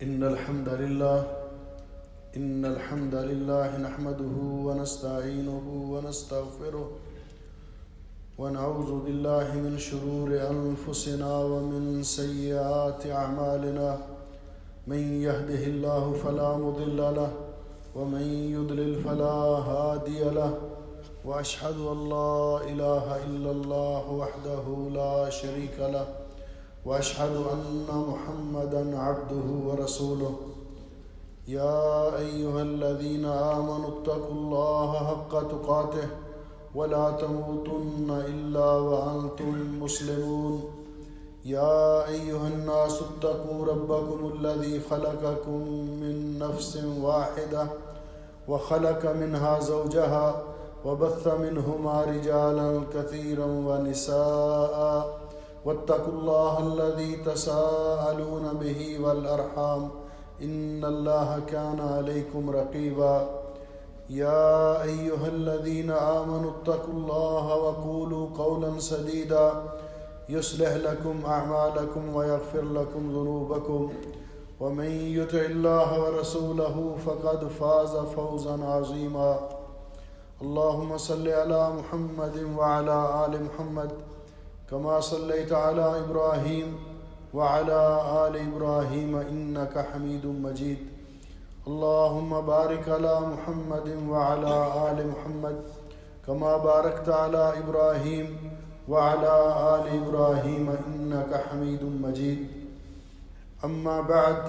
إن الحمد لله نحمده ونستعينه ونستغفره ونعوذ بالله من شرور أنفسنا ومن سيئات أعمالنا من يهده الله فلا مضل له ومن يضلل فلا هادي له وأشهد أن لا إله إلا الله وحده لا شريك له وأشهد أن محمدًا عبده ورسوله يا أيها الذين آمنوا اتقوا الله حق تقاته ولا تموتن إلا وأنتم مسلمون يا أيها الناس اتقوا ربكم الذي خلقكم من نفس واحدة وخلق منها زوجها وبث منهما رجالا كثيرا ونساء واتقوا الله الذي تساءلون به والأرحام إن الله كان عليكم رقيبا يا أيها الذين آمنوا اتقوا الله وقولوا قولا سديدا يصلح لكم أعمالكم ويغفر لكم ذنوبكم ومن يطع الله ورسوله فقد فاز فوزا عظيما اللهم صل على محمد وعلى آل محمد كما صليت على إبراهيم وعلى آل إبراهيم إنك حميد مجيد اللهم بارك على محمد وعلى آل محمد كما باركت على إبراهيم وعلى آل إبراهيم إنك حميد مجيد أما بعد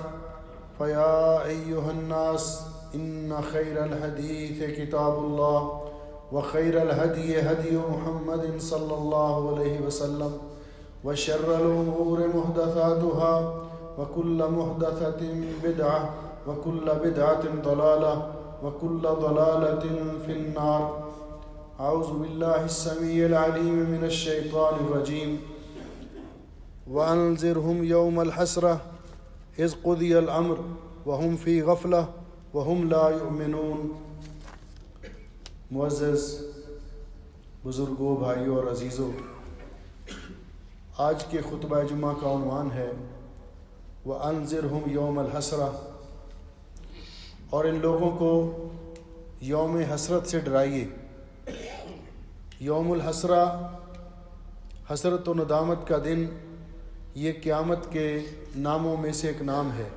فيا أيها الناس إن خير الحديث كتاب الله وخير الهدي هدي محمد صلى الله عليه وسلم وشر الأمور محدثاتها وكل محدثة بدعة وكل بدعة ضلالة وكل ضلالة في النار أعوذ بالله السميع العليم من الشيطان الرجيم وأنذرهم يوم الحسرة إذ قضي الأمر وهم في غفلة وهم لا يؤمنون معزز بزرگوں، بھائیوں اور عزیزوں، آج کے خطبہ جمعہ کا عنوان ہے وَأَنذِرْهُمْ يَوْمَ الْحَسْرَةِ، اور ان لوگوں کو یوم حسرت سے ڈرائیے۔ یوم الحسرہ، حسرت و ندامت کا دن، یہ قیامت کے ناموں میں سے ایک نام ہے۔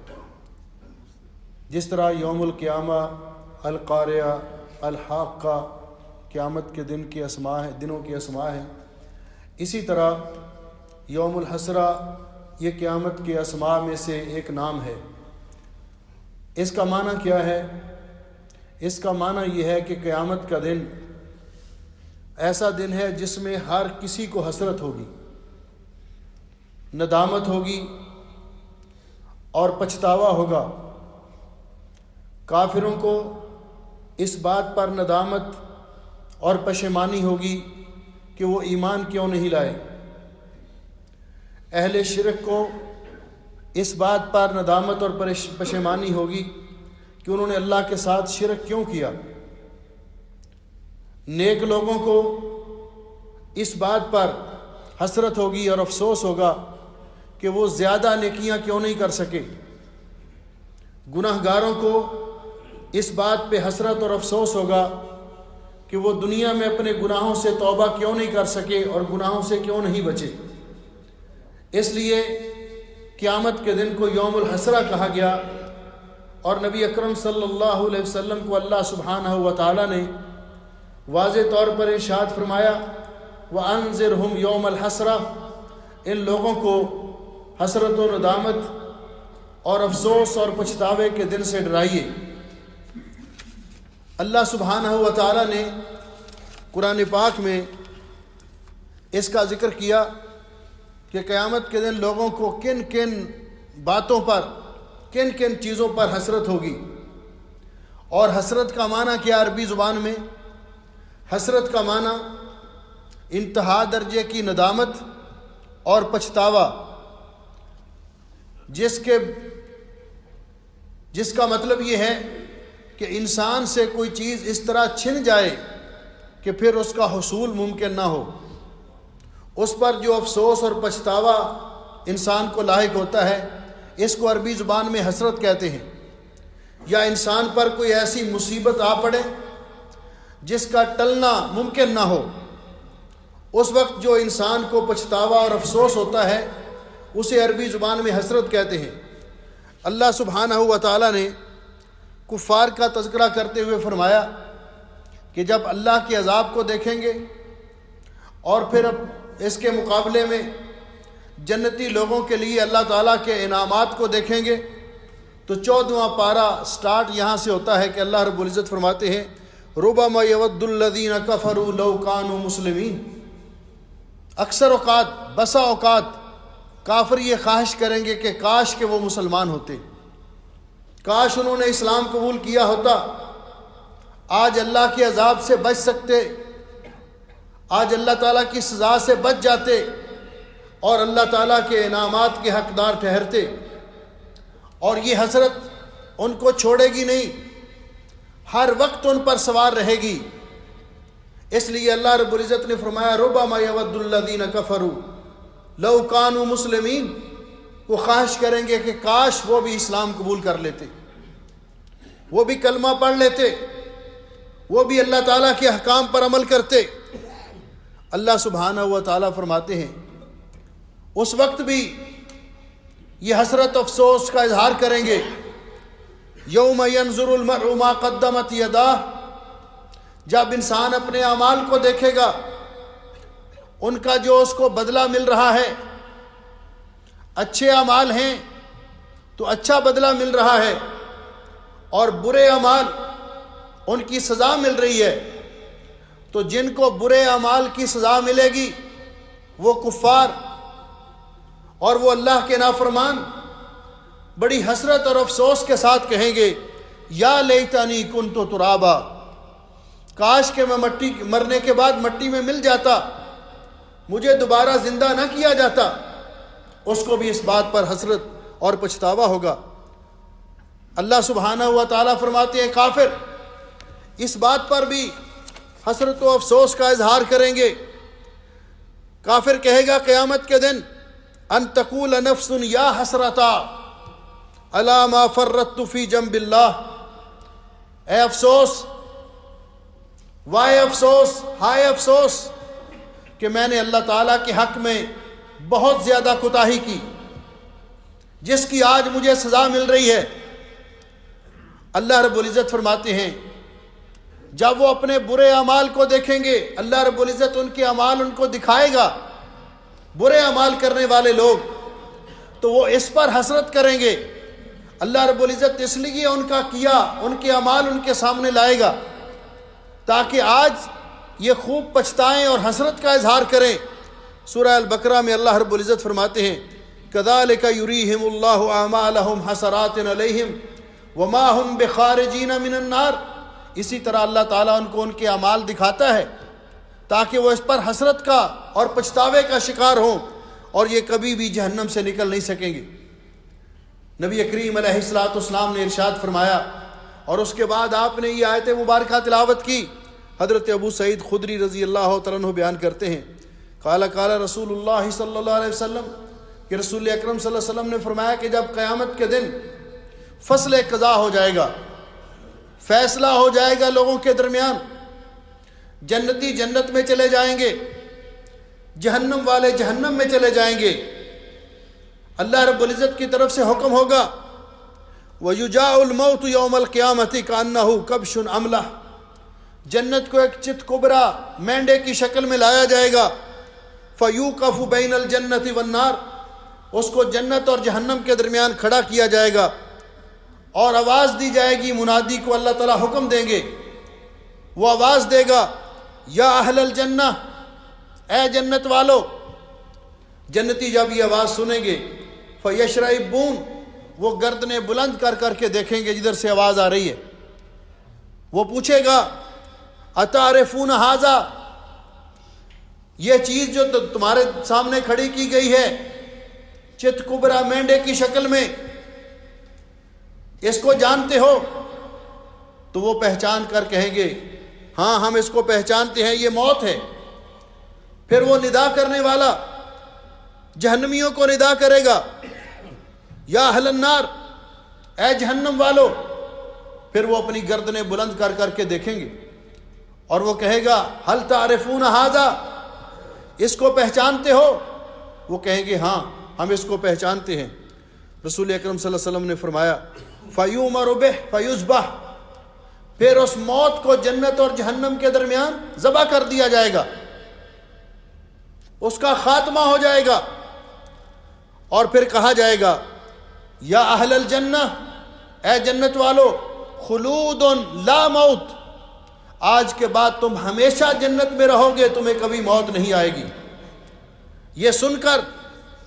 جس طرح یوم القیامہ، القاریہ، الحاقہ قیامت کے دن کی اسماء ہیں، دنوں کی اسماء ہیں، اسی طرح یوم الحسرہ یہ قیامت کے اسماء میں سے ایک نام ہے۔ اس کا معنی کیا ہے؟ اس کا معنی یہ ہے کہ قیامت کا دن ایسا دن ہے جس میں ہر کسی کو حسرت ہوگی، ندامت ہوگی اور پچھتاوا ہوگا۔ کافروں کو اس بات پر ندامت اور پشیمانی ہوگی کہ وہ ایمان کیوں نہیں لائے۔ اہل شرک کو اس بات پر ندامت اور پشیمانی ہوگی کہ انہوں نے اللہ کے ساتھ شرک کیوں کیا۔ نیک لوگوں کو اس بات پر حسرت ہوگی اور افسوس ہوگا کہ وہ زیادہ نیکیاں کیوں نہیں کر سکے۔ گناہ گاروں کو اس بات پہ حسرت اور افسوس ہوگا کہ وہ دنیا میں اپنے گناہوں سے توبہ کیوں نہیں کر سکے اور گناہوں سے کیوں نہیں بچے۔ اس لیے قیامت کے دن کو یوم الحسرہ کہا گیا، اور نبی اکرم صلی اللہ علیہ وسلم کو اللہ سبحانہ و تعالی نے واضح طور پر ارشاد فرمایا وَأَنذِرْهُمْ يَوْمَ الْحَسْرَةِ، ان لوگوں کو حسرت و ندامت اور افسوس اور پچھتاوے کے دن سے ڈرائیے۔ اللہ سبحانہ و تعالی نے قرآن پاک میں اس کا ذکر کیا کہ قیامت کے دن لوگوں کو کن کن باتوں پر، کن کن چیزوں پر حسرت ہوگی۔ اور حسرت کا معنی کیا عربی زبان میں؟ حسرت کا معنی انتہا درجے کی ندامت اور پچھتاوا، جس کا مطلب یہ ہے کہ انسان سے کوئی چیز اس طرح چھن جائے کہ پھر اس کا حصول ممکن نہ ہو۔ اس پر جو افسوس اور پچھتاوا انسان کو لاحق ہوتا ہے، اس کو عربی زبان میں حسرت کہتے ہیں، یا انسان پر کوئی ایسی مصیبت آ پڑے جس کا ٹلنا ممکن نہ ہو، اس وقت جو انسان کو پچھتاوا اور افسوس ہوتا ہے اسے عربی زبان میں حسرت کہتے ہیں۔ اللہ سبحانہ و تعالیٰ نے کفار کا تذکرہ کرتے ہوئے فرمایا کہ جب اللہ کے عذاب کو دیکھیں گے اور پھر اب اس کے مقابلے میں جنتی لوگوں کے لیے اللہ تعالیٰ کے انعامات کو دیکھیں گے، تو 14واں پارہ سٹارٹ یہاں سے ہوتا ہے کہ اللہ رب العزت فرماتے ہیں ربما یود الذین کفروا لو کانوا مسلمین، اکثر اوقات، بسا اوقات کافر یہ خواہش کریں گے کہ کاش کہ وہ مسلمان ہوتے، کاش انہوں نے اسلام قبول کیا ہوتا، آج اللہ کے عذاب سے بچ سکتے، آج اللہ تعالیٰ کی سزا سے بچ جاتے اور اللہ تعالیٰ کے انعامات کے حقدار ٹھہرتے۔ اور یہ حسرت ان کو چھوڑے گی نہیں، ہر وقت ان پر سوار رہے گی۔ اس لیے اللہ رب العزت نے فرمایا ربما یود الذین کفروا لو کانوا مسلمین، وہ خواہش کریں گے کہ کاش وہ بھی اسلام قبول کر لیتے، وہ بھی کلمہ پڑھ لیتے، وہ بھی اللہ تعالیٰ کے احکام پر عمل کرتے۔ اللہ سبحانہ و تعالیٰ فرماتے ہیں اس وقت بھی یہ حسرت افسوس کا اظہار کریں گے، یوم ینظر المرء ما قدمت یداہ، جب انسان اپنے اعمال کو دیکھے گا، ان کا جو اس کو بدلہ مل رہا ہے، اچھے اعمال ہیں تو اچھا بدلہ مل رہا ہے، اور برے اعمال ان کی سزا مل رہی ہے، تو جن کو برے اعمال کی سزا ملے گی وہ کفار اور وہ اللہ کے نافرمان بڑی حسرت اور افسوس کے ساتھ کہیں گے یا لیتنی کنت ترابا، کاش کہ میں مرنے کے بعد مٹی میں مل جاتا، مجھے دوبارہ زندہ نہ کیا جاتا۔ اس کو بھی اس بات پر حسرت اور پچھتاوا ہوگا۔ اللہ سبحانہ و تعالیٰ فرماتے ہیں کافر اس بات پر بھی حسرت و افسوس کا اظہار کریں گے۔ کافر کہے گا قیامت کے دن ان تقول نفس یا حسرتا علی ما فرطت فی جنب اللہ، اے افسوس، وائے افسوس، ہائے افسوس کہ میں نے اللہ تعالیٰ کے حق میں بہت زیادہ کوتاہی کی، جس کی آج مجھے سزا مل رہی ہے۔ اللہ رب العزت فرماتے ہیں جب وہ اپنے برے اعمال کو دیکھیں گے، اللہ رب العزت ان کے اعمال ان کو دکھائے گا، برے اعمال کرنے والے لوگ، تو وہ اس پر حسرت کریں گے۔ اللہ رب العزت اس لیے ان کا کیا، ان کے اعمال ان کے سامنے لائے گا تاکہ آج یہ خوب پچھتائیں اور حسرت کا اظہار کریں۔ سورہ البقرہ میں اللہ رب العزت فرماتے ہیں کذالک یریہم اللہ اعمالہم حسرات علیہم وما ہم بخارجین من النار، اسی طرح اللہ تعالیٰ ان کو ان کے اعمال دکھاتا ہے تاکہ وہ اس پر حسرت کا اور پچھتاوے کا شکار ہوں اور یہ کبھی بھی جہنم سے نکل نہیں سکیں گے۔ نبی کریم علیہ السلام نے ارشاد فرمایا، اور اس کے بعد آپ نے یہ آیت مبارکہ تلاوت کی۔ حضرت ابو سعید خدری رضی اللہ تعالیٰ عنہ بیان کرتے ہیں قال رسول اللہ صلی اللہ علیہ وسلم کہ رسول اکرم صلی اللہ علیہ وسلم نے فرمایا کہ جب قیامت کے دن فصل قضا ہو جائے گا، فیصلہ ہو جائے گا لوگوں کے درمیان، جنتی جنت میں چلے جائیں گے، جہنم والے جہنم میں چلے جائیں گے، اللہ رب العزت کی طرف سے حکم ہوگا وَيُجَاءُ الْمَوْتُ يَوْمَ الْقِيَامَةِ كَأَنَّهُ كَبْشٌ أَمْلَحٌ، جنت کو ایک چت کبرا مینڈے کی شکل میں لایا جائے گا، فَيُوقَفُ بَيْنَ الْجَنَّةِ وَالنَّارِ، اس کو جنت اور جہنم کے درمیان کھڑا کیا جائے گا اور آواز دی جائے گی، منادی کو اللہ تعالیٰ حکم دیں گے، وہ آواز دے گا یا اہل الجنہ، اے جنت والو۔ جنتی جب یہ آواز سنیں گے فیشرعبون، وہ گردنیں بلند کر کر کے دیکھیں گے جدھر سے آواز آ رہی ہے۔ وہ پوچھے گا اتعرفون ھذا، یہ چیز جو تمہارے سامنے کھڑی کی گئی ہے چت کبرا مینڈے کی شکل میں، اس کو جانتے ہو؟ تو وہ پہچان کر کہیں گے ہاں ہم اس کو پہچانتے ہیں، یہ موت ہے۔ پھر وہ ندا کرنے والا جہنمیوں کو ندا کرے گا یا اہل النار، اے جہنم والو، پھر وہ اپنی گردنیں بلند کر کر کے دیکھیں گے اور وہ کہے گا ہل تعرفون ھذا، اس کو پہچانتے ہو؟ وہ کہیں گے ہاں ہم اس کو پہچانتے ہیں۔ رسول اکرم صلی اللہ علیہ وسلم نے فرمایا فیؤمر بہ فیذبح، پھر اس موت کو جنت اور جہنم کے درمیان ذبح کر دیا جائے گا، اس کا خاتمہ ہو جائے گا، اور پھر کہا جائے گا یا اہل الجنہ، اے جنت والو، خلود لا موت، آج کے بعد تم ہمیشہ جنت میں رہو گے، تمہیں کبھی موت نہیں آئے گی۔ یہ سن کر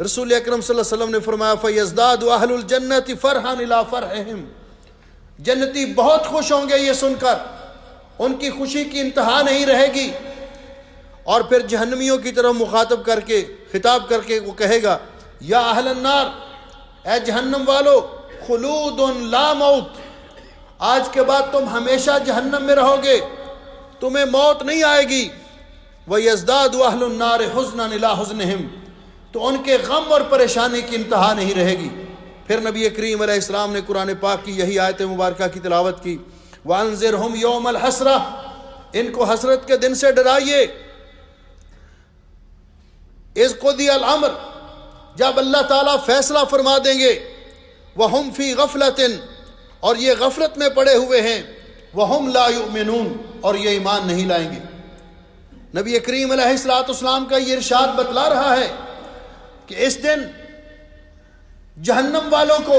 رسول اکرم صلی اللہ علیہ وسلم نے فرمایا فَيَزْدَادُ أَهْلُ الْجَنَّةِ فَرْحًا إِلَىٰ فَرْحِهِمْ، جنتی بہت خوش ہوں گے یہ سن کر، ان کی خوشی کی انتہا نہیں رہے گی۔ اور پھر جہنمیوں کی طرف مخاطب کر کے خطاب کر کے وہ کہے گا یا اہل النار، اے جہنم والو، خلود لا موت، آج کے بعد تم ہمیشہ جہنم میں رہو گے، تمہیں موت نہیں آئے گی۔ وَيَزْدَادُ أَهْلُ النَّارِ حُزْنًا إِلَىٰ حُزْنِهِمْ، تو ان کے غم اور پریشانی کی انتہا نہیں رہے گی۔ پھر نبی کریم علیہ السلام نے قرآن پاک کی یہی آیت مبارکہ کی تلاوت کی وَأَنذِرْهُمْ يَوْمَ الْحَسْرَةِ، ان کو حسرت کے دن سے ڈرائیے۔ اذ قضی الامر، جب اللہ تعالیٰ فیصلہ فرما دیں گے، وَهُمْ فِي غَفْلَةٍ، اور یہ غفلت میں پڑے ہوئے ہیں، وَهُمْ لَا يُؤْمِنُونَ، اور یہ ایمان نہیں لائیں گے۔ نبی کریم علیہ السلام کا یہ ارشاد بتلا رہا ہے کہ اس دن جہنم والوں کو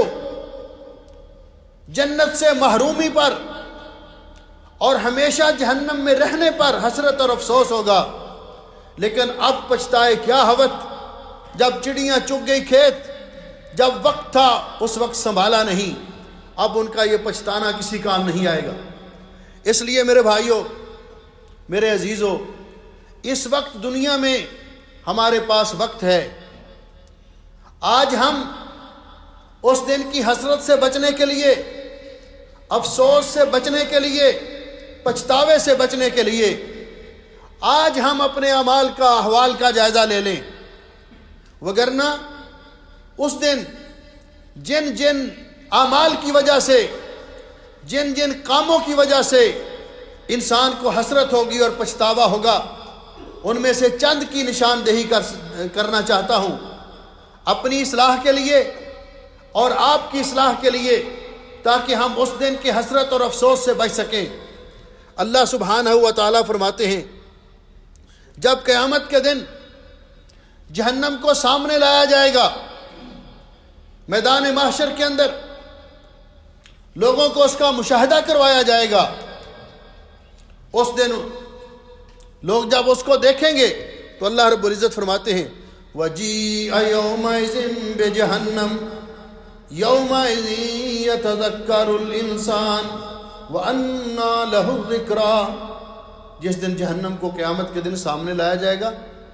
جنت سے محرومی پر اور ہمیشہ جہنم میں رہنے پر حسرت اور افسوس ہوگا، لیکن اب پچھتائے کیا ہوت، جب چڑیاں چگ گئی کھیت، جب وقت تھا اس وقت سنبھالا نہیں، اب ان کا یہ پچھتانا کسی کام نہیں آئے گا۔ اس لیے میرے بھائیوں، میرے عزیزوں، اس وقت دنیا میں ہمارے پاس وقت ہے، آج ہم اس دن کی حسرت سے بچنے کے لیے، افسوس سے بچنے کے لیے، پچھتاوے سے بچنے کے لیے آج ہم اپنے اعمال کا احوال کا جائزہ لے لیں، وگرنہ اس دن جن جن اعمال کی وجہ سے، جن جن کاموں کی وجہ سے انسان کو حسرت ہوگی اور پچھتاوا ہوگا، ان میں سے چند کی نشاندہی کرنا چاہتا ہوں اپنی اصلاح کے لیے اور آپ کی اصلاح کے لیے، تاکہ ہم اس دن کی حسرت اور افسوس سے بچ سکیں۔ اللہ سبحانہ و تعالیٰ فرماتے ہیں جب قیامت کے دن جہنم کو سامنے لایا جائے گا، میدان محشر کے اندر لوگوں کو اس کا مشاہدہ کروایا جائے گا، اس دن لوگ جب اس کو دیکھیں گے تو اللہ رب العزت فرماتے ہیں وَجِيءَ يَوْمَئِذٍ بِجَهَنَّمَ يَوْمَئِذٍ يَتَذَكَّرُ الْإِنسَانُ وَأَنَّى لَهُ الذِّكْرَىٰ، جس دن جہنم کو قیامت کے دن سامنے لایا جائے گا،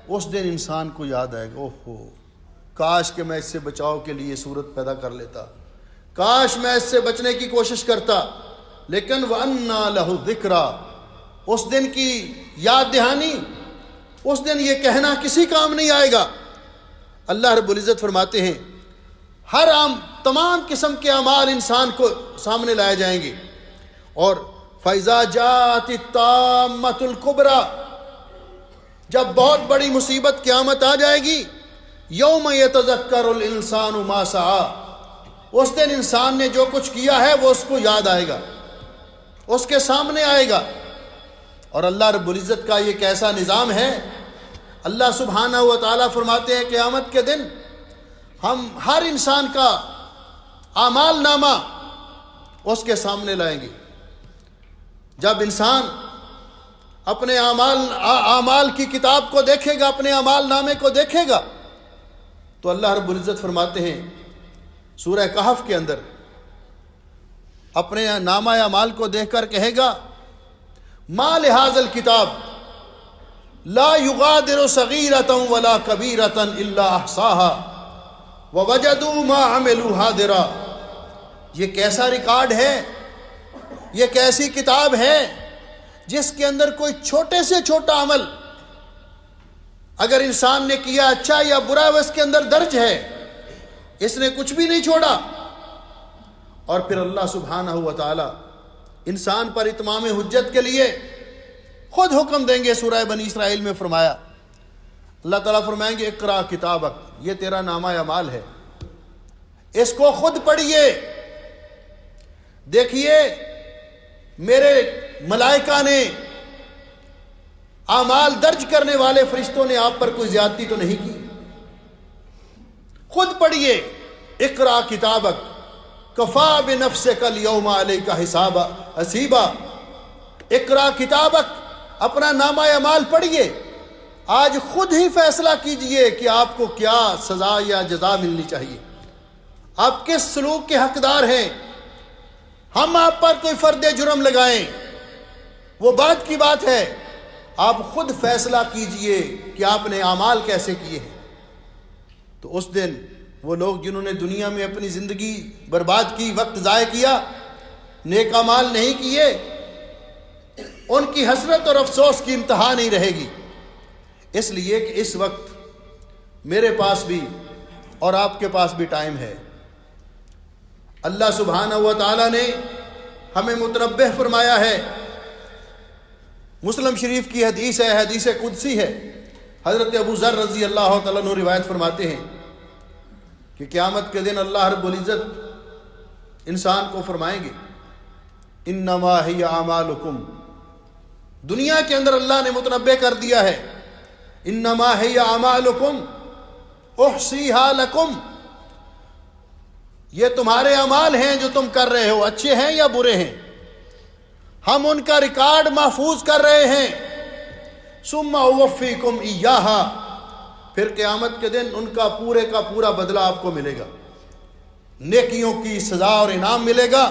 اس دن انسان کو یاد آئے گا، اوہو کاش کہ میں اس سے بچاؤ کے لیے صورت پیدا کر لیتا، کاش میں اس سے بچنے کی کوشش کرتا، لیکن وَأَنَّى لَهُ الذِّكْرَىٰ، اس دن کی یاد دہانی، اس دن یہ کہنا کسی کام نہیں آئے گا۔ اللہ رب العزت فرماتے ہیں ہر تمام قسم کے اعمال انسان کو سامنے لائے جائیں گے، اور فَإِذَا جَاءَتِ الطَّامَّةُ الْكُبْرَىٰ، جب بہت بڑی مصیبت قیامت آ جائے گی، یوم یتذکر الانسان ما سعی، اس دن انسان نے جو کچھ کیا ہے وہ اس کو یاد آئے گا، اس کے سامنے آئے گا۔ اور اللہ رب العزت کا یہ کیسا نظام ہے، اللہ سبحانہ و تعالیٰ فرماتے ہیں قیامت کے دن ہم ہر انسان کا اعمال نامہ اس کے سامنے لائیں گے۔ جب انسان اپنے اعمال کی کتاب کو دیکھے گا، اپنے اعمال نامے کو دیکھے گا، تو اللہ رب العزت فرماتے ہیں سورہ کہف کے اندر اپنے نامہ اعمال کو دیکھ کر کہے گا ما لہذا الکتاب لا یغادر صغیرۃ ولا کبیرۃ الا احصاها ووجدوا ما عملوا حاضرا، یہ کیسا ریکارڈ ہے، یہ کیسی کتاب ہے جس کے اندر کوئی چھوٹے سے چھوٹا عمل اگر انسان نے کیا اچھا یا برا وہ اس کے اندر درج ہے، اس نے کچھ بھی نہیں چھوڑا۔ اور پھر اللہ سبحانہ و تعالی انسان پر اتمام حجت کے لیے خود حکم دیں گے۔ سورہ بنی اسرائیل میں فرمایا، اللہ تعالیٰ فرمائیں گے اقرا کتابک، یہ تیرا نامہ اعمال ہے، اس کو خود پڑھیے۔ دیکھیے میرے ملائکہ نے، اعمال درج کرنے والے فرشتوں نے آپ پر کوئی زیادتی تو نہیں کی۔ خود پڑھیے، اقرا کتابک کفا بنفسک الیوم علیک حسیبا۔ اقرا کتابک، اپنا نامہ اعمال پڑھیے، آج خود ہی فیصلہ کیجئے کہ آپ کو کیا سزا یا جزا ملنی چاہیے، آپ کس سلوک کے حقدار ہیں۔ ہم آپ پر کوئی فرد جرم لگائیں وہ بات کی بات ہے، آپ خود فیصلہ کیجئے کہ آپ نے اعمال کیسے کیے ہیں۔ تو اس دن وہ لوگ جنہوں نے دنیا میں اپنی زندگی برباد کی، وقت ضائع کیا، نیک اعمال نہیں کیے، ان کی حسرت اور افسوس کی انتہا نہیں رہے گی۔ اس لیے کہ اس وقت میرے پاس بھی اور آپ کے پاس بھی ٹائم ہے۔ اللہ سبحانہ و تعالی نے ہمیں متنبہ فرمایا ہے، مسلم شریف کی حدیث ہے، حدیث قدسی ہے، حضرت ابو ذر رضی اللہ تعالیٰ عنہ روایت فرماتے ہیں کہ قیامت کے دن اللہ رب العزت انسان کو فرمائیں گے انما ہی اعمالکم۔ دنیا کے اندر اللہ نے متنبہ کر دیا ہے، انما ہی اعمالکم احصیھا لکم، یہ تمہارے اعمال ہیں جو تم کر رہے ہو، اچھے ہیں یا برے ہیں، ہم ان کا ریکارڈ محفوظ کر رہے ہیں۔ ثم اوفیکم ایہا، پھر قیامت کے دن ان کا پورا بدلہ آپ کو ملے گا، نیکیوں کی سزا اور انعام ملے گا،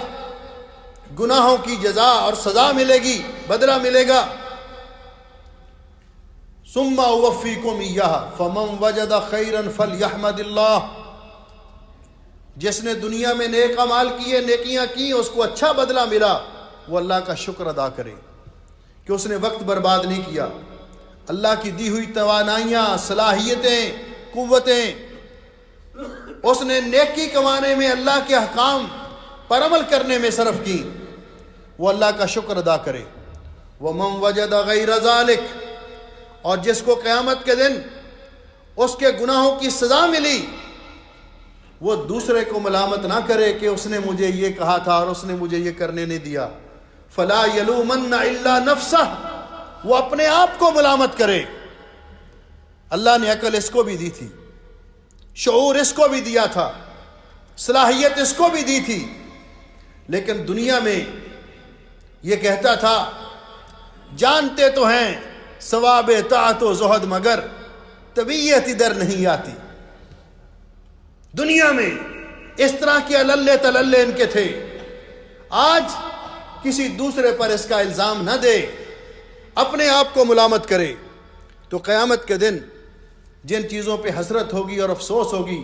گناہوں کی جزا اور سزا ملے گی، بدلہ ملے گا۔ ثم اوفیکم ایہا فمن وجد خیرا فلیحمد اللہ، جس نے دنیا میں نیک اعمال کیے، نیکیاں کی، اس کو اچھا بدلہ ملا، وہ اللہ کا شکر ادا کرے کہ اس نے وقت برباد نہیں کیا، اللہ کی دی ہوئی توانائیاں، صلاحیتیں، قوتیں اس نے نیکی کمانے میں، اللہ کے احکام پر عمل کرنے میں صرف کی، وہ اللہ کا شکر ادا کرے۔ وَمَنْ وَجَدَ غَيْرَ ذَلِكَ، اور جس کو قیامت کے دن اس کے گناہوں کی سزا ملی، وہ دوسرے کو ملامت نہ کرے کہ اس نے مجھے یہ کہا تھا اور اس نے مجھے یہ کرنے نہیں دیا۔ فَلَا يَلُومَنَّ إِلَّا نَفْسَهُ، وہ اپنے آپ کو ملامت کرے۔ اللہ نے عقل اس کو بھی دی تھی، شعور اس کو بھی دیا تھا، صلاحیت اس کو بھی دی تھی، لیکن دنیا میں یہ کہتا تھا جانتے تو ہیں ثواب طاعت و زہد، مگر طبیعت ادھر نہیں آتی۔ دنیا میں اس طرح کے عللے تللے ان کے تھے۔ آج کسی دوسرے پر اس کا الزام نہ دے، اپنے آپ کو ملامت کرے، تو قیامت کے دن جن چیزوں پہ حسرت ہوگی اور افسوس ہوگی،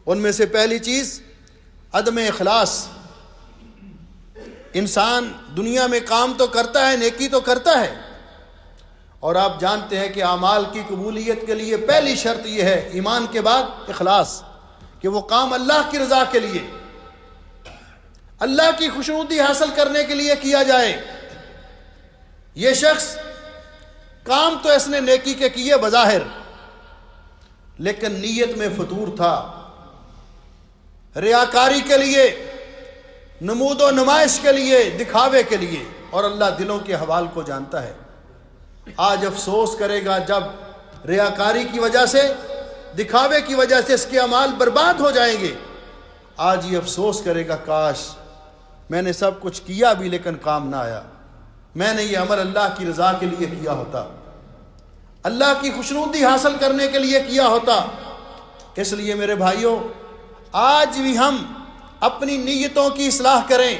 ان میں سے پہلی چیز عدم اخلاص۔ انسان دنیا میں کام تو کرتا ہے، نیکی تو کرتا ہے، اور آپ جانتے ہیں کہ اعمال کی قبولیت کے لیے پہلی شرط یہ ہے ایمان کے بعد اخلاص، کہ وہ کام اللہ کی رضا کے لیے، اللہ کی خوشنودی حاصل کرنے کے لیے کیا جائے۔ یہ شخص کام تو اس نے نیکی کے کیے بظاہر، لیکن نیت میں فطور تھا، ریاکاری کے لیے، نمود و نمائش کے لیے، دکھاوے کے لیے، اور اللہ دلوں کے حوال کو جانتا ہے۔ آج افسوس کرے گا جب ریاکاری کی وجہ سے، دکھاوے کی وجہ سے اس کے اعمال برباد ہو جائیں گے۔ آج یہ افسوس کرے گا کاش میں نے سب کچھ کیا بھی لیکن کام نہ آیا، میں نے یہ عمل اللہ کی رضا کے لیے کیا ہوتا، اللہ کی خوشنودی حاصل کرنے کے لیے کیا ہوتا۔ اس لیے میرے بھائیوں، آج بھی ہم اپنی نیتوں کی اصلاح کریں۔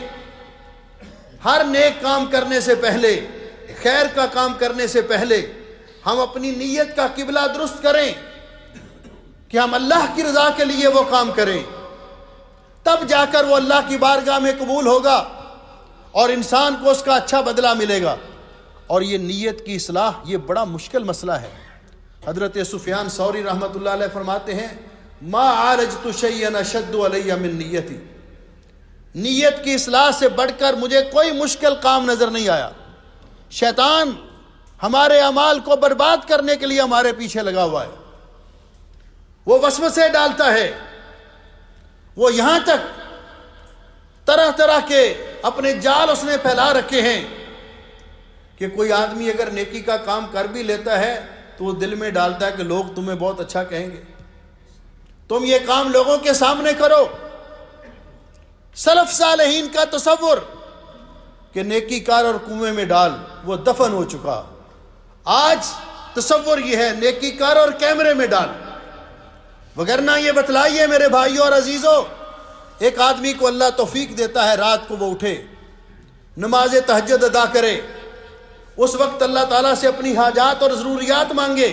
ہر نیک کام کرنے سے پہلے، خیر کا کام کرنے سے پہلے، ہم اپنی نیت کا قبلہ درست کریں کہ ہم اللہ کی رضا کے لیے وہ کام کریں، تب جا کر وہ اللہ کی بارگاہ میں قبول ہوگا اور انسان کو اس کا اچھا بدلہ ملے گا۔ اور یہ نیت کی اصلاح یہ بڑا مشکل مسئلہ ہے۔ حضرت سفیان ثوری رحمۃ اللہ علیہ فرماتے ہیں ما عالجت شیئا اشد علی من نیتی، نیت کی اصلاح سے بڑھ کر مجھے کوئی مشکل کام نظر نہیں آیا۔ شیطان ہمارے اعمال کو برباد کرنے کے لیے ہمارے پیچھے لگا ہوا ہے، وہ وسوسے ڈالتا ہے، وہ یہاں تک طرح طرح کے اپنے جال اس نے پھیلا رکھے ہیں کہ کوئی آدمی اگر نیکی کا کام کر بھی لیتا ہے تو وہ دل میں ڈالتا ہے کہ لوگ تمہیں بہت اچھا کہیں گے، تم یہ کام لوگوں کے سامنے کرو۔ سلف صالحین کا تصور کہ نیکی کار اور کنویں میں ڈال، وہ دفن ہو چکا۔ آج تصور یہ ہے نیکی کار اور کیمرے میں ڈال۔ وگرنہ یہ بتلائیے میرے بھائیوں اور عزیزوں، ایک آدمی کو اللہ توفیق دیتا ہے رات کو وہ اٹھے، نماز تہجد ادا کرے، اس وقت اللہ تعالیٰ سے اپنی حاجات اور ضروریات مانگے،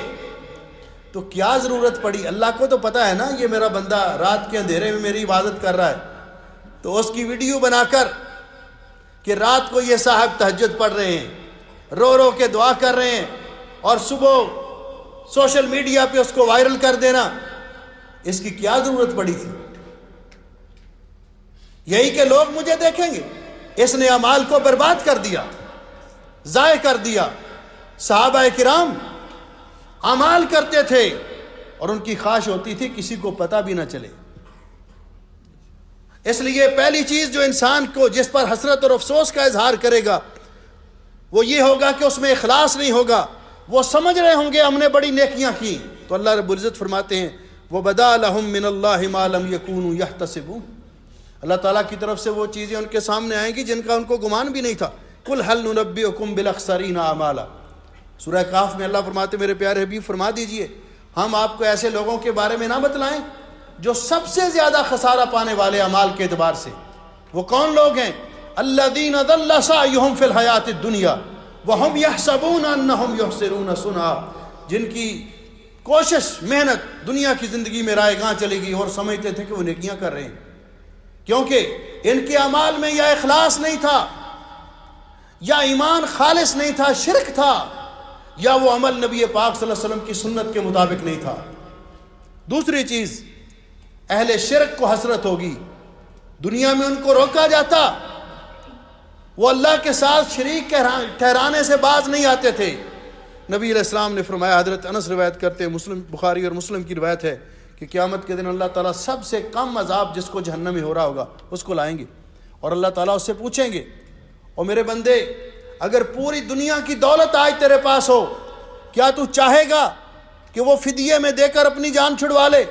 تو کیا ضرورت پڑی؟ اللہ کو تو پتہ ہے نا یہ میرا بندہ رات کے اندھیرے میں میری عبادت کر رہا ہے، تو اس کی ویڈیو بنا کر کہ رات کو یہ صاحب تہجد پڑھ رہے ہیں، رو رو کے دعا کر رہے ہیں، اور صبح سوشل میڈیا پہ اس کو وائرل کر دینا، اس کی کیا ضرورت پڑی تھی؟ یہی کہ لوگ مجھے دیکھیں گے۔ اس نے اعمال کو برباد کر دیا، ضائع کر دیا۔ صحابہ کرام اعمال کرتے تھے اور ان کی خواہش ہوتی تھی کسی کو پتہ بھی نہ چلے۔ اس لیے پہلی چیز جو انسان کو جس پر حسرت اور افسوس کا اظہار کرے گا وہ یہ ہوگا کہ اس میں اخلاص نہیں ہوگا۔ وہ سمجھ رہے ہوں گے ہم نے بڑی نیکیاں کی، تو اللہ رب العزت فرماتے ہیں وَبَدَا لَهُم مِّنَ اللَّهِ مَا لَمْ يَكُونُوا يَحْتَسِبُونَ، اللہ تعالیٰ کی طرف سے وہ چیزیں ان کے سامنے آئیں گی جن کا ان کو گمان بھی نہیں تھا۔ قُلْ هَلْ نُنَبِّئُكُم بِالْأَخْسَرِينَ أَعْمَالًا، سورہ کاف میں اللہ فرماتے میرے پیارے حبیب فرما دیجئے ہم آپ کو ایسے لوگوں کے بارے میں نہ بتلائیں جو سب سے زیادہ خسارہ پانے والے اعمال کے اعتبار سے۔ وہ کون لوگ ہیں؟ الذین ضل سعیہم فی الحیاۃ الدنیا وہم یحسبون انہم یحسنون صنعا، جن کی کوشش محنت دنیا کی زندگی میں رائے گاں چلے گی اور سمجھتے تھے کہ وہ نیکیاں کر رہے ہیں، کیونکہ ان کے اعمال میں یا اخلاص نہیں تھا، یا ایمان خالص نہیں تھا، شرک تھا، یا وہ عمل نبی پاک صلی اللہ علیہ وسلم کی سنت کے مطابق نہیں تھا۔ دوسری چیز، اہل شرک کو حسرت ہوگی، دنیا میں ان کو روکا جاتا، وہ اللہ کے ساتھ شریک ٹھہرانے سے باز نہیں آتے تھے۔ نبی علیہ السلام نے فرمایا، حضرت انس روایت کرتے ہیں، مسلم بخاری اور مسلم کی روایت ہے کہ قیامت کے دن اللہ تعالیٰ سب سے کم عذاب جس کو جہنم میں ہو رہا ہوگا اس کو لائیں گے، اور اللہ تعالیٰ اس سے پوچھیں گے اور میرے بندے اگر پوری دنیا کی دولت آج تیرے پاس ہو کیا تو چاہے گا کہ وہ فدیے میں دے کر اپنی جان چھڑوا لے؟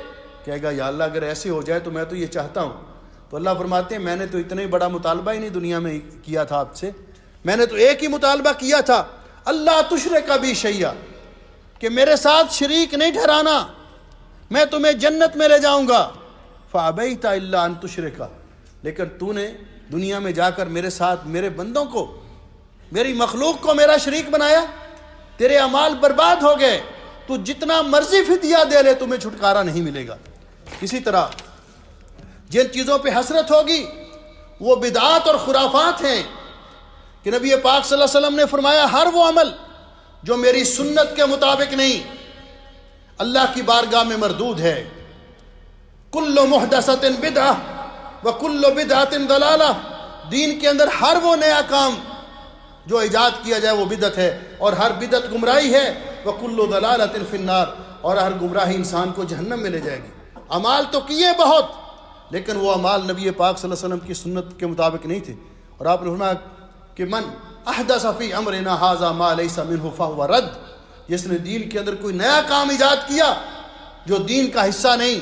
کہے گا یا اللہ اگر ایسے ہو جائے تو میں تو یہ چاہتا ہوں۔ تو اللہ فرماتے ہیں میں نے تو اتنا ہی بڑا مطالبہ ہی نہیں دنیا میں کیا تھا آپ سے، میں نے تو ایک ہی مطالبہ کیا تھا، اللہ تشرک بی شیئا، کہ میرے ساتھ شریک نہیں ٹھہرانا، میں تمہیں جنت میں لے جاؤں گا۔ فابیت الا ان تشرک، لیکن تو نے دنیا میں جا کر میرے ساتھ میرے بندوں کو، میری مخلوق کو میرا شریک بنایا، تیرے اعمال برباد ہو گئے، تو جتنا مرضی فدیہ دے لے تمہیں چھٹکارا نہیں ملے گا۔ اسی طرح جن چیزوں پہ حسرت ہوگی وہ بدعات اور خرافات ہیں کہ نبی پاک صلی اللہ علیہ وسلم نے فرمایا ہر وہ عمل جو میری سنت کے مطابق نہیں اللہ کی بارگاہ میں مردود ہے۔ کل محدثۃ بدعہ وکل بدعۃ ضلالہ، دین کے اندر ہر وہ نیا کام جو ایجاد کیا جائے وہ بدعت ہے، اور ہر بدعت گمراہی ہے، وکل ضلالۃ فی النار، اور ہر گمراہی انسان کو جہنم میں لے جائے گی۔ اعمال تو کیے بہت، لیکن وہ اعمال نبی پاک صلی اللہ علیہ وسلم کی سنت کے مطابق نہیں تھے، اور آپ نے فرمایا کہ من احدث فی امرنا ھذا ما لیس منہ فہو رد، جس نے دین کے اندر کوئی نیا کام ایجاد کیا جو دین کا حصہ نہیں،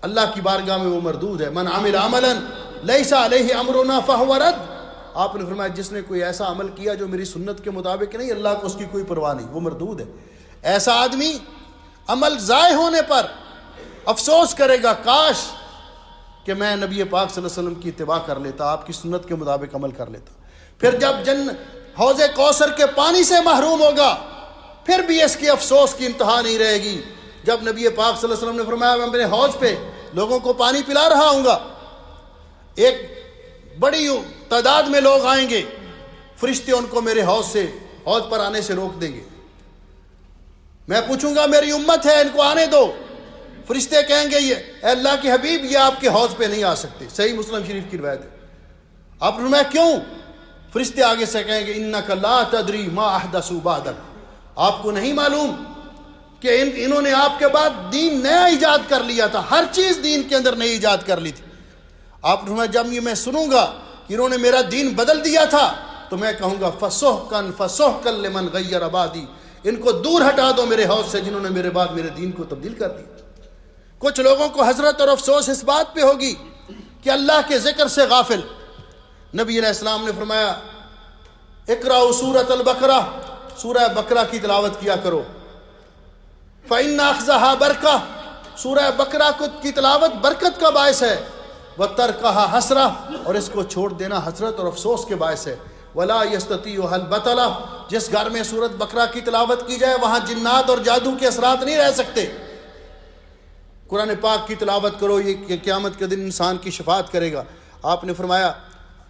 اللہ کی بارگاہ میں وہ مردود ہے۔ من عمل عملا لیس علیہ امرنا فہو رد، آپ نے فرمایا جس نے کوئی ایسا عمل کیا جو میری سنت کے مطابق نہیں، اللہ کو اس کی کوئی پرواہ نہیں، وہ مردود ہے۔ ایسا آدمی عمل ضائع ہونے پر افسوس کرے گا، کاش کہ میں نبی پاک صلی اللہ علیہ وسلم کی اتباع کر لیتا، آپ کی سنت کے مطابق عمل کر لیتا۔ پھر جب حوض کوثر کے پانی سے محروم ہوگا پھر بھی اس کے افسوس کی انتہا نہیں رہے گی۔ جب نبی پاک صلی اللہ علیہ وسلم نے فرمایا میں اپنے حوض پہ لوگوں کو پانی پلا رہا ہوں گا، ایک بڑی تعداد میں لوگ آئیں گے، فرشتے ان کو میرے حوض پر آنے سے روک دیں گے، میں پوچھوں گا میری امت ہے ان کو آنے دو، فرشتے کہیں گے یہ اے اللہ کے حبیب یہ آپ کے حوض پہ نہیں آ سکتے. صحیح مسلم شریف کی روایت ہے. آپ نے فرمایا کیوں؟ فرشتے آگے سے کہیں گے انک لا تدری ما احدثوا بعدک، آپ کو نہیں معلوم کہ انہوں نے آپ کے بعد دین نیا ایجاد کر لیا تھا، ہر چیز دین کے اندر نئی ایجاد کر لی تھی. آپ نے فرمایا جب یہ میں سنوں گا کہ انہوں نے میرا دین بدل دیا تھا تو میں کہوں گا فسحقا فسحقا لمن غیر بعدی، ان کو دور ہٹا دو میرے حوض سے جنہوں نے میرے بعد میرے دین کو تبدیل کر دیا. کچھ لوگوں کو حسرت اور افسوس اس بات پہ ہوگی کہ اللہ کے ذکر سے غافل. نبی علیہ السلام نے فرمایا اقرأوا سورۃ البقرہ، سورہ بقرہ کی تلاوت کیا کرو. فإن أخذها برکہ، سورہ بقرہ کی تلاوت برکت کا باعث ہے. وترکها حسرہ، اور اس کو چھوڑ دینا حسرت اور افسوس کے باعث ہے. ولا يستطيعها البطلہ، جس گھر میں سورۃ بقرہ کی تلاوت کی جائے وہاں جنات اور جادو کے اثرات نہیں رہ سکتے. قرآن پاک کی تلاوت کرو، یہ قیامت کے دن انسان کی شفاعت کرے گا. آپ نے فرمایا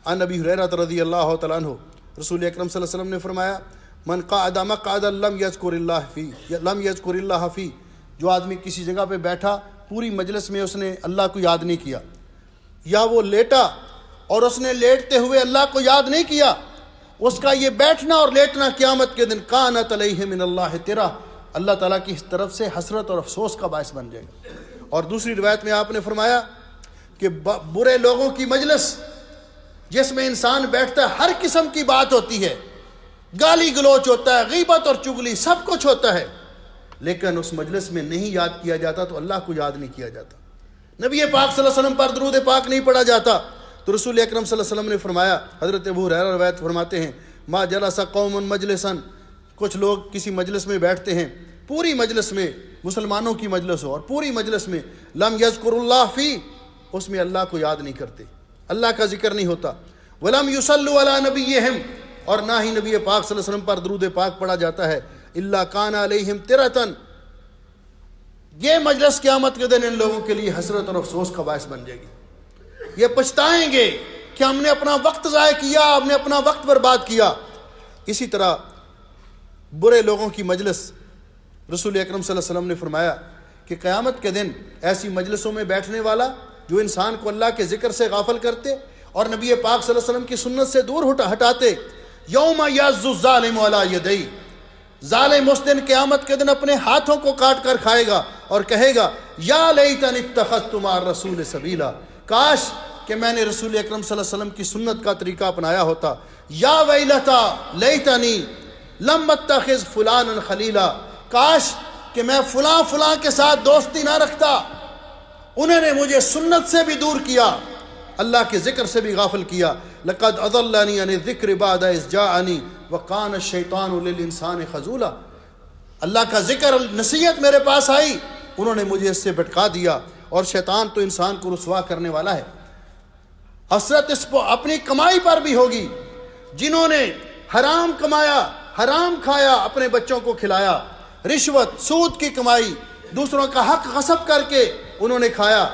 عن ابی ہریرہ رضی اللہ تعالیٰ عنہ، رسول اکرم صلی اللہ علیہ وسلم نے فرمایا من قعد مقعدا لم یذکر اللہ فی، جو آدمی کسی جگہ پہ بیٹھا پوری مجلس میں اس نے اللہ کو یاد نہیں کیا، یا وہ لیٹا اور اس نے لیٹتے ہوئے اللہ کو یاد نہیں کیا، اس کا یہ بیٹھنا اور لیٹنا قیامت کے دن کانت علیہ من اللہ ترہ، اللہ تعالیٰ کی طرف سے حسرت اور افسوس کا باعث بن جائے گا. اور دوسری روایت میں آپ نے فرمایا کہ برے لوگوں کی مجلس جس میں انسان بیٹھتا ہے ہر قسم کی بات ہوتی ہے، گالی گلوچ ہوتا ہے، غیبت اور چگلی سب کچھ ہوتا ہے، لیکن اس مجلس میں نہیں یاد کیا جاتا تو اللہ کو یاد نہیں کیا جاتا، نبی پاک صلی اللہ علیہ وسلم پر درود پاک نہیں پڑھا جاتا. تو رسول اکرم صلی اللہ علیہ وسلم نے فرمایا، حضرت ابو ہریرہ روایت فرماتے ہیں ما جلس قوم مجلسا، کچھ لوگ کسی مجلس میں بیٹھتے ہیں، پوری مجلس میں مسلمانوں کی مجلس ہو اور پوری مجلس میں لم یذکر اللہ فی، اس میں اللہ کو یاد نہیں کرتے، اللہ کا ذکر نہیں ہوتا. ولم یصلوا علی نبیہم، اور نہ ہی نبی پاک صلی اللہ علیہ وسلم پر درود پاک پڑھا جاتا ہے. الا کان علیہم ترۃ، یہ مجلس قیامت کے دن ان لوگوں کے لیے حسرت اور افسوس کا باعث بن جائے گی. یہ پچھتائیں گے کہ ہم نے اپنا وقت ضائع کیا، ہم نے اپنا وقت برباد کیا. اسی طرح برے لوگوں کی مجلس، رسول اکرم صلی اللہ علیہ وسلم نے فرمایا کہ قیامت کے دن ایسی مجلسوں میں بیٹھنے والا جو انسان کو اللہ کے ذکر سے غافل کرتے اور نبی پاک صلی اللہ علیہ وسلم کی سنت سے دور ہٹاتے، یوم یعض الظالم علی یدیہ، ظالم اس دن قیامت کے دن اپنے ہاتھوں کو کاٹ کر کھائے گا اور کہے گا یا لیتنی اتخذت مع الرسول سبیلا، کاش کہ میں نے رسول اکرم صلی اللہ علیہ وسلم کی سنت کا طریقہ اپنایا ہوتا. یا ویلتا لیتنی لم اتخذ فلانا خلیلا، کاش کہ میں فلاں کے ساتھ دوستی نہ رکھتا، انہوں نے مجھے سنت سے بھی دور کیا، اللہ کے ذکر سے بھی غافل کیا. لقد اضلنی عن الذکر بعد اذ جاءنی وکان الشیطان للانسان خذولا، اللہ کا ذکر نصیحت میرے پاس آئی، انہوں نے مجھے اس سے بھٹکا دیا، اور شیطان تو انسان کو رسوا کرنے والا ہے. حسرت اس کو اپنی کمائی پر بھی ہوگی، جنہوں نے حرام کمایا، حرام کھایا، اپنے بچوں کو کھلایا، رشوت سود کی کمائی، دوسروں کا حق غصب کر کے انہوں نے کھایا.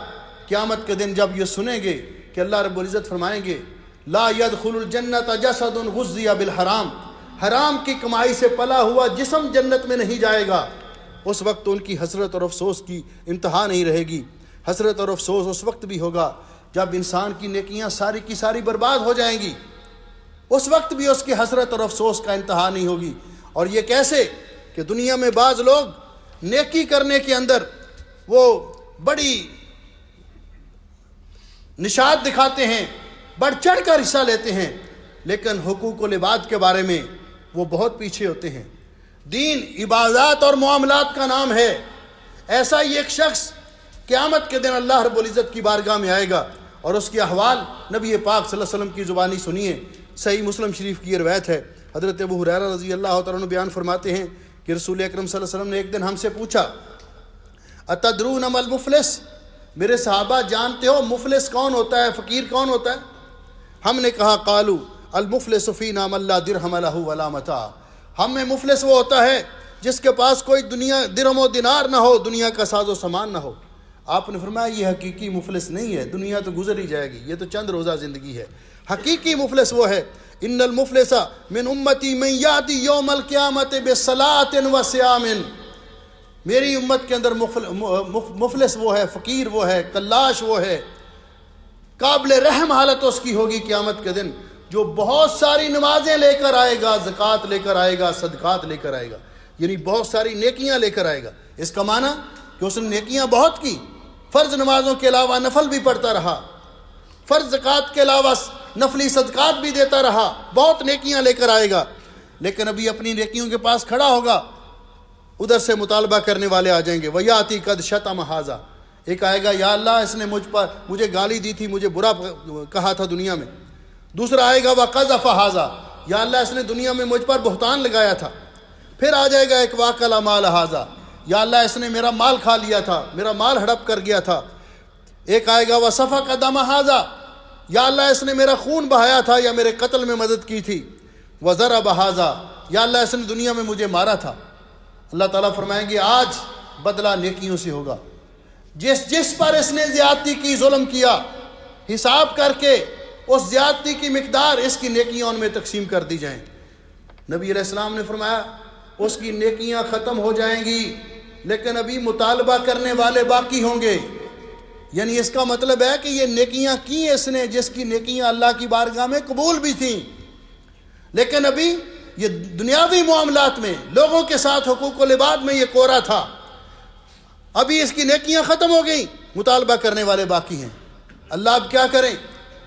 قیامت کے دن جب یہ سنیں گے کہ اللہ رب العزت فرمائیں گے لا يدخل الجنت جسد غذی بالحرام، حرام کی کمائی سے پلا ہوا جسم جنت میں نہیں جائے گا، اس وقت ان کی حسرت اور افسوس کی انتہا نہیں رہے گی. حسرت اور افسوس اس وقت بھی ہوگا جب انسان کی نیکیاں ساری کی ساری برباد ہو جائیں گی، اس وقت بھی اس کی حسرت اور افسوس کا انتہا نہیں ہوگی. اور یہ کیسے کہ دنیا میں بعض لوگ نیکی کرنے کے اندر وہ بڑی نشاط دکھاتے ہیں، بڑھ چڑھ کر حصہ لیتے ہیں، لیکن حقوق العباد کے بارے میں وہ بہت پیچھے ہوتے ہیں. دین عبادات اور معاملات کا نام ہے. ایسا ہی ایک شخص قیامت کے دن اللہ رب العزت کی بارگاہ میں آئے گا اور اس کے احوال نبی پاک صلی اللہ علیہ وسلم کی زبانی سنیے. صحیح مسلم شریف کی یہ روایت ہے. حضرت ابو ہریرہ رضی اللہ تعالیٰ عنہ بیان فرماتے ہیں کہ رسول اکرم صلی اللہ علیہ وسلم نے ایک دن ہم سے پوچھا اتدرون ما المفلس، میرے صحابہ جانتے ہو مفلس کون ہوتا ہے، فقیر کون ہوتا ہے؟ ہم نے کہا قالوا المفلس فینا من لا درہم لہ ولا متاع، ہم میں مفلس وہ ہوتا ہے جس کے پاس کوئی دنیا درہم و دینار نہ ہو، دنیا کا ساز و سامان نہ ہو. آپ نے فرمایا یہ حقیقی مفلس نہیں ہے، دنیا تو گزر ہی جائے گی، یہ تو چند روزہ زندگی ہے. حقیقی مفلس وہ ہے ان المفلس من امتی من یاتی یوم القیامت بصلاۃ و صیام، میری امت کے اندر مفلس وہ ہے، فقیر وہ ہے، کلاش وہ ہے، قابل رحم حالت اس کی ہوگی قیامت کے دن، جو بہت ساری نمازیں لے کر آئے گا، زکوٰۃ لے کر آئے گا، صدقات لے کر آئے گا، یعنی بہت ساری نیکیاں لے کر آئے گا۔ اس کا معنی کہ اس نے نیکیاں بہت کی، فرض نمازوں کے علاوہ نفل بھی پڑھتا رہا، فرض زکوٰۃ کے علاوہ نفلی صدقات بھی دیتا رہا، بہت نیکیاں لے کر آئے گا، لیکن ابھی اپنی نیکیوں کے پاس کھڑا ہوگا، ادھر سے مطالبہ کرنے والے آ جائیں گے، وَيَأْتِي قَدْ شَتَمَ هَذَا، ایک آئے گا یا اللہ اس نے مجھے گالی دی تھی، مجھے برا کہا تھا دنیا میں۔ دوسرا آئے گا وَقَذَفَ هَذَا، یا اللہ اس نے دنیا میں مجھ پر بہتان لگایا تھا۔ پھر آ جائے گا ایک وَأَكَلَ مَالَ هَذَا، یا اللہ اس نے میرا مال کھا لیا تھا، میرا مال ہڑپ کر گیا تھا۔ ایک آئے گا وَسَفَكَ دَمَ هَذَا، یا اللہ اس نے میرا خون بہایا تھا یا میرے قتل میں مدد کی تھی۔ وَضَرَبَ هَذَا، یا اللہ اس نے دنیا میں مجھے مارا تھا۔ اللہ تعالیٰ فرمائیں گے آج بدلہ نیکیوں سے ہوگا، جس پر اس نے زیادتی کی، ظلم کیا، حساب کر کے اس زیادتی کی مقدار اس کی نیکیاں ان میں تقسیم کر دی جائیں۔ نبی علیہ السلام نے فرمایا اس کی نیکیاں ختم ہو جائیں گی، لیکن ابھی مطالبہ کرنے والے باقی ہوں گے، یعنی اس کا مطلب ہے کہ یہ نیکیاں کی اس نے جس کی نیکیاں اللہ کی بارگاہ میں قبول بھی تھیں، لیکن ابھی یہ دنیاوی معاملات میں لوگوں کے ساتھ حقوق و لباد میں یہ کوڑا تھا، ابھی اس کی نیکیاں ختم ہو گئیں، مطالبہ کرنے والے باقی ہیں۔ اللہ اب کیا کریں؟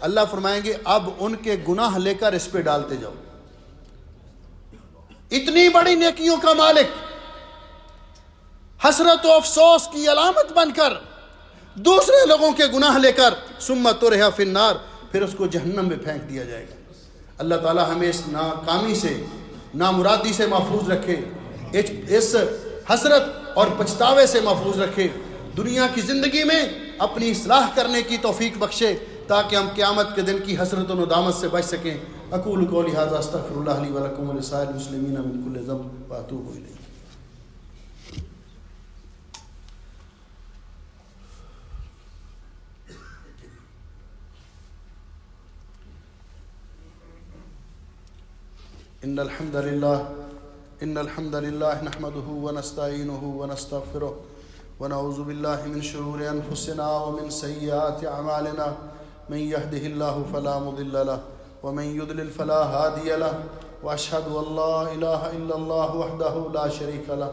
اللہ فرمائیں گے اب ان کے گناہ لے کر اس پہ ڈالتے جاؤ۔ اتنی بڑی نیکیوں کا مالک حسرت و افسوس کی علامت بن کر دوسرے لوگوں کے گناہ لے کر ثم طرح فی النار، پھر اس کو جہنم میں پھینک دیا جائے گا۔ اللہ تعالی ہمیں اس ناکامی سے، نامرادی سے محفوظ رکھے، اس حسرت اور پچھتاوے سے محفوظ رکھے، دنیا کی زندگی میں اپنی اصلاح کرنے کی توفیق بخشے تاکہ ہم قیامت کے دن کی حسرت و ندامت سے بچ سکیں۔ اقول قولی ھذا استغفر اللہ لی ولکم ولسائر المسلمین من کل ذنب واتوب الیہ۔ ان الحمد لله نحمده ونستعينه ونستغفره ونعوذ بالله من شرور انفسنا ومن سيئات اعمالنا، من يهده الله فلا مضل له ومن يضلل فلا هادي له، واشهد ان لا اله الا الله وحده لا شريك له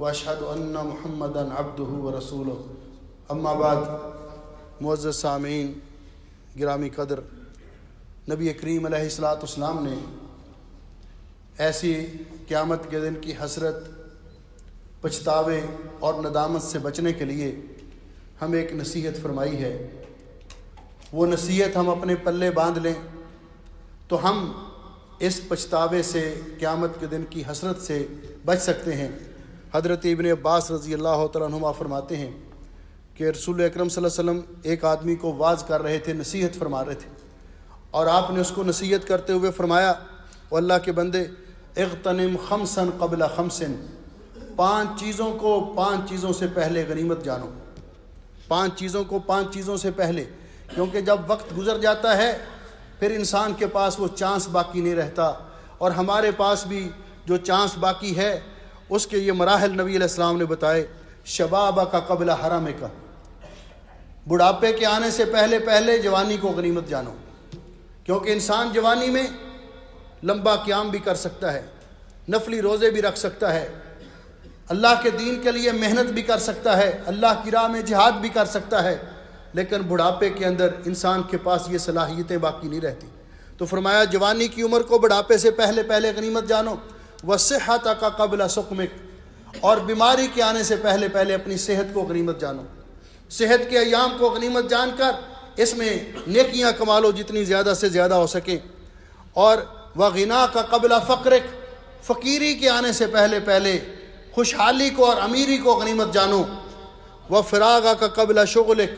واشهد ان محمدا عبده ورسوله۔ اما بعد، معزز سامعین گرامی قدر، نبی کریم علیہ الصلوۃ والسلام نے ایسی قیامت کے دن کی حسرت، پچھتاوے اور ندامت سے بچنے کے لیے ہمیں ایک نصیحت فرمائی ہے۔ وہ نصیحت ہم اپنے پلے باندھ لیں تو ہم اس پچھتاوے سے، قیامت کے دن کی حسرت سے بچ سکتے ہیں۔ حضرت ابن عباس رضی اللہ تعالیٰ عنہما فرماتے ہیں کہ رسول اکرم صلی اللہ علیہ وسلم ایک آدمی کو واعظ کر رہے تھے، نصیحت فرما رہے تھے، اور آپ نے اس کو نصیحت کرتے ہوئے فرمایا، او اللہ کے بندے، اغتنم خمسا قبل خمس، 5 چیزوں کو 5 چیزوں سے پہلے غنیمت جانو، 5 چیزوں کو 5 چیزوں سے پہلے، کیونکہ جب وقت گزر جاتا ہے پھر انسان کے پاس وہ چانس باقی نہیں رہتا، اور ہمارے پاس بھی جو چانس باقی ہے اس کے یہ مراحل نبی علیہ السلام نے بتائے۔ شبابہ کا قبل حرم کا، بڑھاپے کے آنے سے پہلے پہلے جوانی کو غنیمت جانو، کیونکہ انسان جوانی میں لمبا قیام بھی کر سکتا ہے، نفلی روزے بھی رکھ سکتا ہے، اللہ کے دین کے لیے محنت بھی کر سکتا ہے، اللہ کی راہ میں جہاد بھی کر سکتا ہے، لیکن بڑھاپے کے اندر انسان کے پاس یہ صلاحیتیں باقی نہیں رہتی۔ تو فرمایا جوانی کی عمر کو بڑھاپے سے پہلے پہلے غنیمت جانو، وصحتک قبل سقمک، اور بیماری کے آنے سے پہلے پہلے اپنی صحت کو غنیمت جانو، صحت کے ایام کو غنیمت جان کر اس میں نیکیاں کما لو جتنی زیادہ سے زیادہ ہو سکیں، اور وغناک قبل فقرک، فقیری کے آنے سے پہلے پہلے خوشحالی کو اور امیری کو غنیمت جانو، وفراغک قبل شغلک،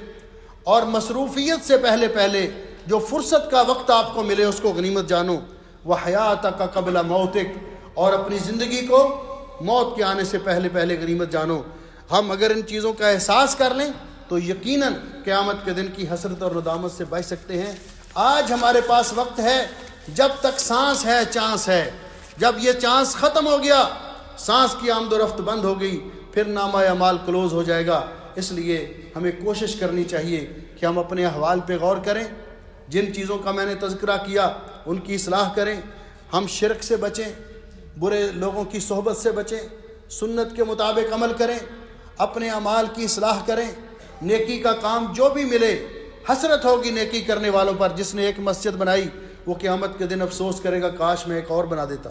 اور مصروفیت سے پہلے پہلے جو فرصت کا وقت آپ کو ملے اس کو غنیمت جانو، وحیاتک قبل موتک، اور اپنی زندگی کو موت کے آنے سے پہلے پہلے غنیمت جانو۔ ہم اگر ان چیزوں کا احساس کر لیں تو یقیناً قیامت کے دن کی حسرت اور ندامت سے بچ سکتے ہیں۔ آج ہمارے پاس وقت ہے، جب تک سانس ہے چانس ہے، جب یہ چانس ختم ہو گیا، سانس کی آمد و رفت بند ہو گئی پھر نامہ اعمال کلوز ہو جائے گا۔ اس لیے ہمیں کوشش کرنی چاہیے کہ ہم اپنے احوال پہ غور کریں، جن چیزوں کا میں نے تذکرہ کیا ان کی اصلاح کریں، ہم شرک سے بچیں، برے لوگوں کی صحبت سے بچیں، سنت کے مطابق عمل کریں، اپنے اعمال کی اصلاح کریں، نیکی کا کام جو بھی ملے، حسرت ہوگی نیکی کرنے والوں پر۔ جس نے ایک مسجد بنائی وہ قیامت کے دن افسوس کرے گا کاش میں ایک اور بنا دیتا۔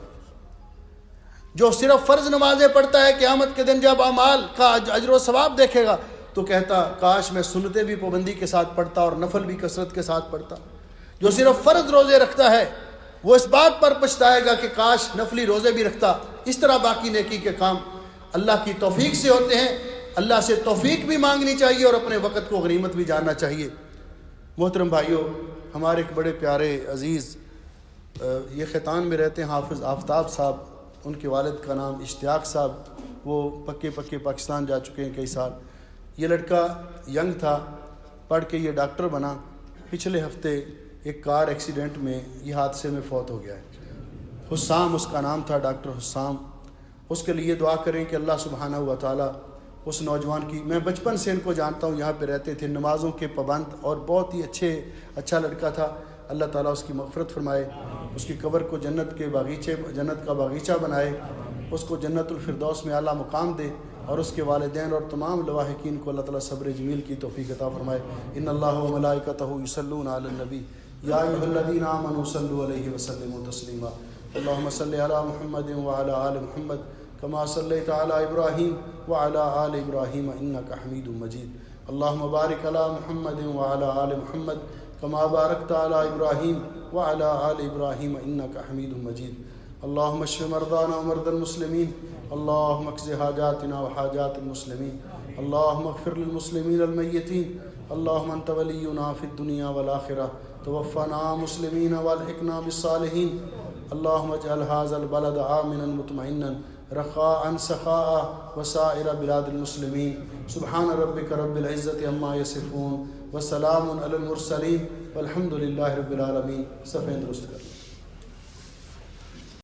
جو صرف فرض نمازیں پڑھتا ہے قیامت کے دن جب اعمال کا اجر و ثواب دیکھے گا تو کہتا کاش میں سنتیں بھی پابندی کے ساتھ پڑھتا اور نفل بھی کثرت کے ساتھ پڑھتا۔ جو صرف فرض روزے رکھتا ہے وہ اس بات پر پچھتائے گا کہ کاش نفلی روزے بھی رکھتا۔ اس طرح باقی نیکی کے کام اللہ کی توفیق سے ہوتے ہیں۔ اللہ سے توفیق بھی مانگنی چاہیے اور اپنے وقت کو غنیمت بھی جاننا چاہیے۔ محترم بھائیوں، ہمارے ایک بڑے پیارے عزیز یہ خیتان میں رہتے ہیں حافظ آفتاب صاحب، ان کے والد کا نام اشتیاق صاحب، وہ پکے پاکستان جا چکے ہیں کئی سال۔ یہ لڑکا ینگ تھا، پڑھ کے یہ ڈاکٹر بنا، پچھلے ہفتے ایک کار ایکسیڈنٹ میں یہ حادثے میں فوت ہو گیا ہے۔ حسام اس کا نام تھا، ڈاکٹر حسام۔ اس کے لیے دعا کریں کہ اللہ سبحانہ و تعالیٰ اس نوجوان کی، میں بچپن سے ان کو جانتا ہوں، یہاں پہ رہتے تھے، نمازوں کے پابند اور بہت ہی اچھا لڑکا تھا۔ اللہ تعالیٰ اس کی مغفرت فرمائے، اس کی قبر کو جنت کا باغیچہ بنائے، اس کو جنت الفردوس میں اعلیٰ مقام دے، اور اس کے والدین اور تمام لواحقین کو اللہ تعالیٰ صبر جمیل کی توفیق عطا فرمائے۔ ان اللہ و ملائکتہ یصلون علی النبی یا ایھا الذین آمنوا صلوا علیہ وسلموا تسلیما۔ اللہم صل علی محمد وعلی آل محمد کما صلیت علی ابراہیم وعلی آل ابراہیم انک حمید مجید۔ اللہم بارک علی محمد وعلی آل محمد کما بارکت علی ابراہیم وعلی آل ابراہیم انک حمید مجید۔ اللہم اشف مرضانا ومرضى المسلمین، اللہم اقض حاجاتنا وحاجات المسلمین، اللہم اغفر للمسلمین المیتین، اللہم انت ولینا فی الدنیا والآخرہ، توفنا مسلمین والحقنا بالصالحین، اللہم اجعل هذا البلد آمنا مطمئنا رخاء سخاء وسائر بلاد المسلمین۔ سبحان ربک رب العزت عما یصفون وسلام علی المرسلین والحمد للہ رب العالمین۔ صفحہ درست کر